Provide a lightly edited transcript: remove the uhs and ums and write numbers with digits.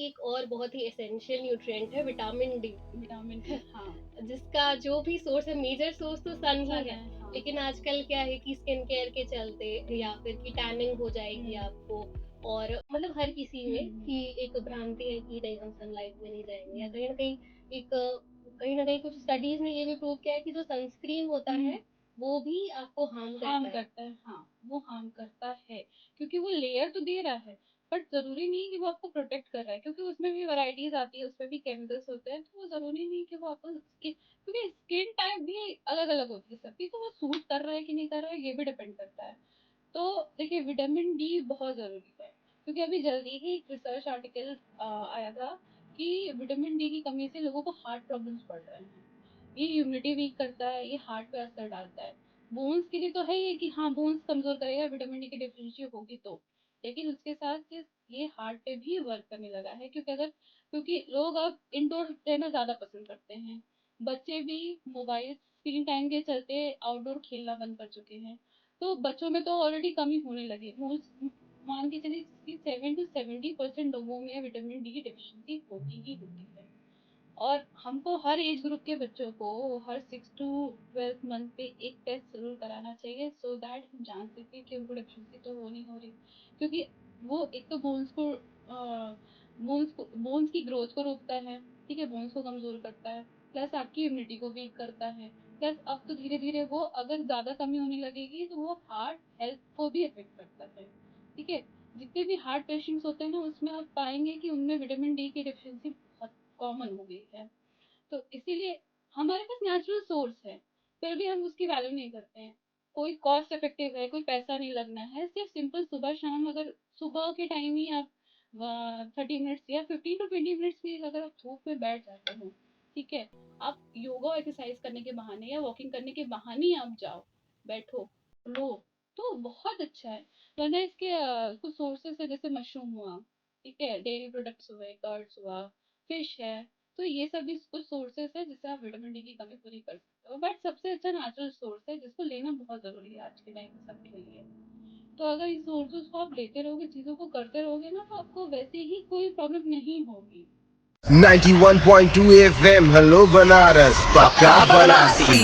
एक और बहुत ही एसेंशियल न्यूट्रिएंट है विटामिन डी। विटामिन डी, हाँ, जिसका जो भी सोर्स है, मेजर सोर्स तो सन ही है। हाँ। लेकिन आजकल क्या है कि स्किन केयर के चलते या फिर कि टैनिंग हो जाएगी आपको, और मतलब हर किसी में कि एक भ्रांति है कि नहीं हम सनलाइट में नहीं जाएंगे, या कहीं ना कहीं कुछ स्टडीज ने ये भी प्रूव किया है कि जो सनस्क्रीन होता है वो भी आपको हार्म करता है, हाँ, वो हार्म करता है, क्योंकि वो लेयर तो दे रहा है, बट जरूरी नहीं कि वो आपको प्रोटेक्ट कर रहा है, क्योंकि उसमें भी वैरायटीज आती है, उसमें भी केमिकल्स होते हैं, तो वो जरूरी नहीं कि वो आपको क्योंकि स्किन टाइप भी अलग अलग होती है सबकी, तो वो सूट कर रहा है कि नहीं कर रहा है ये भी डिपेंड करता है। तो देखिए, विटामिन डी बहुत जरूरी है, क्योंकि अभी जल्दी ही एक रिसर्च आर्टिकल आया था कि विटामिन डी की कमी से लोगों को हार्ट प्रॉब्लम्स बढ़ रहे हैं। ये इम्यूनिटी वीक करता है, ये हार्ट पे असर डालता है। बोन्स के लिए तो है ये कि हाँ, बोन्स कमजोर करेगा विटामिन डी की डेफिशिएंसी होगी तो, लेकिन उसके साथ ये हार्ट पे भी वर्क करने लगा है, क्योंकि लोग अब इंडोर रहना ज्यादा पसंद करते हैं। बच्चे भी मोबाइल स्क्रीन टाइम के चलते आउटडोर खेलना बंद कर चुके हैं, तो बच्चों में तो ऑलरेडी कमी होने लगी। मान के चलिए 7 to 70% लोगों में विटामिन डी की डेफिशिएंसी होती ही होती है। और हमको हर एज ग्रुप के बच्चों को हर 6 to 12 मंथ पे एक टेस्ट जरूर कराना चाहिए, सो दैट हम जान सके कि उनको डेफिशिएंसी तो हो नहीं हो रही, क्योंकि वो एक तो बोन्स की ग्रोथ को रोकता है, ठीक है, बोन्स को कमजोर करता है, प्लस आपकी इम्यूनिटी को वीक करता है, प्लस अब तो धीरे धीरे वो अगर ज्यादा कमी होने लगेगी तो वो हार्ट हेल्थ को भी अफेक्ट करता है, ठीक है। जितने भी हार्ट पेशेंट्स होते हैं ना, उसमें आप पाएंगे कि उनमें विटामिन डी की डेफिशिएंसी बहुत कॉमन हो गई है। तो इसीलिए हमारे पास नेचुरल सोर्स है, फिर भी हम उसकी वैल्यू नहीं करते हैं। कोई कॉस्ट इफेक्टिव है, कोई पैसा नहीं लगना है, सिर्फ सिंपल सुबह शाम, अगर सुबह के टाइम ही आप 30 मिनट्स या 15 to 20 मिनट्स भी अगर आप धूप में बैठ जाते हो, ठीक है, आप योगा एक्सरसाइज करने के बहाने या वॉकिंग करने के बहाने ही आप जाओ, बैठो, लो, तो बहुत अच्छा है। वरना इसके कुछ सोर्सेस है, जैसे मशरूम हुआ, ठीक है, डेयरी प्रोडक्ट्स हुए, कर्ड्स हुआ, फिश है, तो ये सब भी कुछ सोर्सेस है जिससे आप विटामिन डी की कमी पूरी कर सकते हो। बट सबसे अच्छा नेचुरल सोर्स है जिसको लेना बहुत जरूरी है आज के टाइम में सबके लिए। तो अगर इस सोर्सेस को आप लेते रहोगे, चीजों को करते रहोगे ना, तो आपको वैसे ही कोई प्रॉब्लम नहीं होगी। 91.2 FM हेलो बनारस पक्का बनारसी।